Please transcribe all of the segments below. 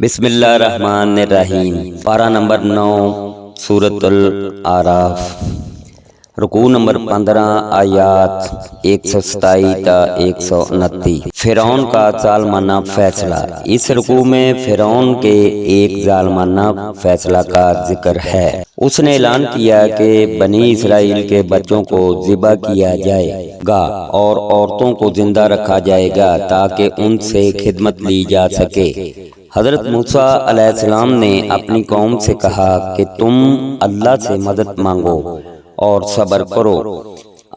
بسم اللہ الرحمن الرحیم۔ پارہ نمبر 9 سورۃ الاعراف، رکوع نمبر 15 آیات 127 تا 129۔ فرعون کا ظالمانہ فیصلہ۔ اس رکوع میں فرعون کے ایک ظالمانہ فیصلہ کا ذکر ہے۔ اس نے اعلان کیا کہ بنی اسرائیل کے بچوں کو ذبح کیا جائے گا اور عورتوں کو زندہ رکھا جائے گا تاکہ ان سے خدمت لی جا سکے۔ حضرت موسیٰ علیہ السلام نے اپنی قوم سے کہا کہ تم اللہ سے مدد مانگو اور صبر کرو،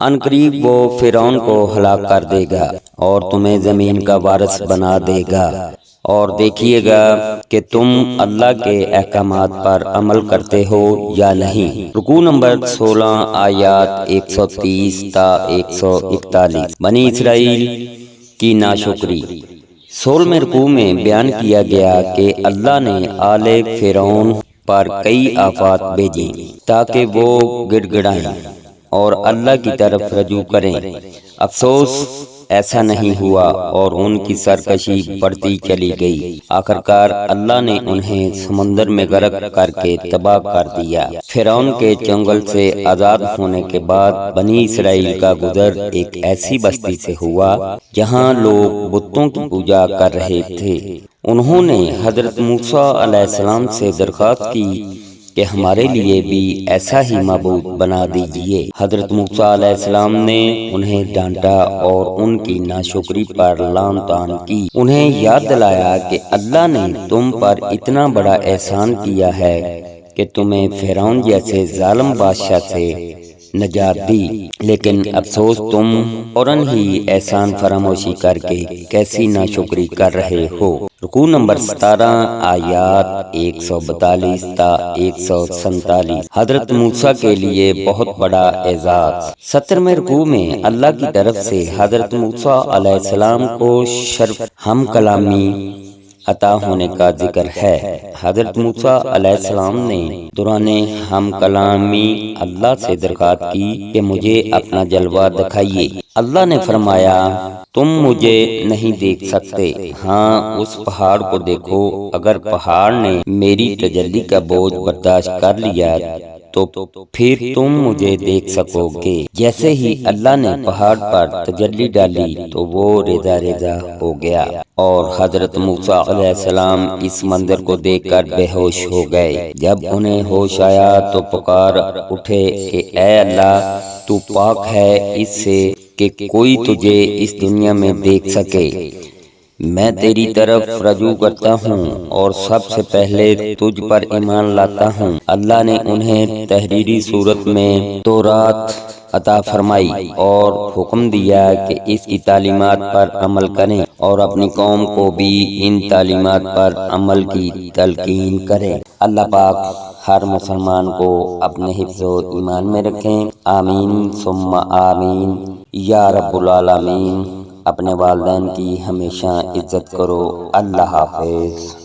ان قریب وہ فرعون کو ہلاک کر دے گا اور تمہیں زمین کا وارث بنا دے گا، اور دیکھیے گا کہ تم اللہ کے احکامات پر عمل کرتے ہو یا نہیں۔ رکوع نمبر 16 آیات 130 تا 141۔ بنی اسرائیل کی ناشکری۔ 16ویں رکوع میں بیان کیا گیا کہ اللہ نے آل فرعون پر کئی آفات بھیجی تاکہ وہ گڑ گڑائیں اور اللہ کی طرف رجوع کریں۔ افسوس ایسا نہیں ہوا اور ان کی سرکشی بڑھتی چلی گئی۔ آخرکار اللہ نے انہیں سمندر میں غرق کر کے تباہ کر دیا۔ فرعون کے چنگل سے آزاد ہونے کے بعد بنی اسرائیل کا گزر ایک ایسی بستی سے ہوا جہاں لوگ بتوں کی پوجا کر رہے تھے۔ انہوں نے حضرت موسیٰ علیہ السلام سے درخواست کی کہ ہمارے لیے بھی ایسا ہی معبود بنا دیجئے۔ حضرت موسیٰ علیہ السلام نے انہیں ڈانٹا اور ان کی ناشکری پر لعن طعن کی۔ انہیں یاد دلایا کہ اللہ نے تم پر اتنا بڑا احسان کیا ہے کہ تمہیں فرعون جیسے ظالم بادشاہ سے نجات دی، لیکن افسوس تم فوراً ہی احسان فراموشی کر کے کیسی ناشکری کر رہے ہو۔ رکوع نمبر 17 آیات 142 تا 147۔ حضرت موسیٰ کے لیے بہت بڑا اعزاز۔ 17ویں رکوع میں اللہ کی طرف سے حضرت موسیٰ علیہ السلام کو شرف ہم کلامی عطا ہونے کا ذکر ہے۔ حضرت موسیٰ علیہ السلام نے دوران ہم کلامی اللہ سے درخواست کی کہ مجھے اپنا جلوہ دکھائیے۔ اللہ نے فرمایا تم مجھے نہیں دیکھ سکتے، ہاں اس پہاڑ کو دیکھو، اگر پہاڑ نے میری تجلی کا بوجھ برداشت کر لیا تو پھر تم مجھے دیکھ سکو گے۔ جیسے ہی اللہ نے پہاڑ پر تجلی ڈالی تو وہ ریزہ ریزہ ہو گیا اور حضرت موسیٰ علیہ السلام اس منظر کو دیکھ کر بے ہوش ہو گئے۔ جب انہیں ہوش آیا تو پکار اٹھے کہ اے اللہ، تو پاک ہے اس سے کہ کوئی تجھے اس دنیا میں دیکھ سکے۔ میں تیری طرف رجوع کرتا ہوں اور سب سے پہلے تجھ پر ایمان لاتا ہوں۔ اللہ نے انہیں تحریری صورت میں تورات عطا فرمائی اور حکم دیا کہ اس کی تعلیمات پر عمل کریں اور اپنی قوم کو بھی ان تعلیمات پر عمل کی تلقین کریں۔ اللہ پاک ہر مسلمان کو اپنے حفظ و ایمان میں رکھیں، آمین ثم آمین یا رب العالمین۔ اپنے والدین کی ہمیشہ عزت کرو۔ اللہ حافظ۔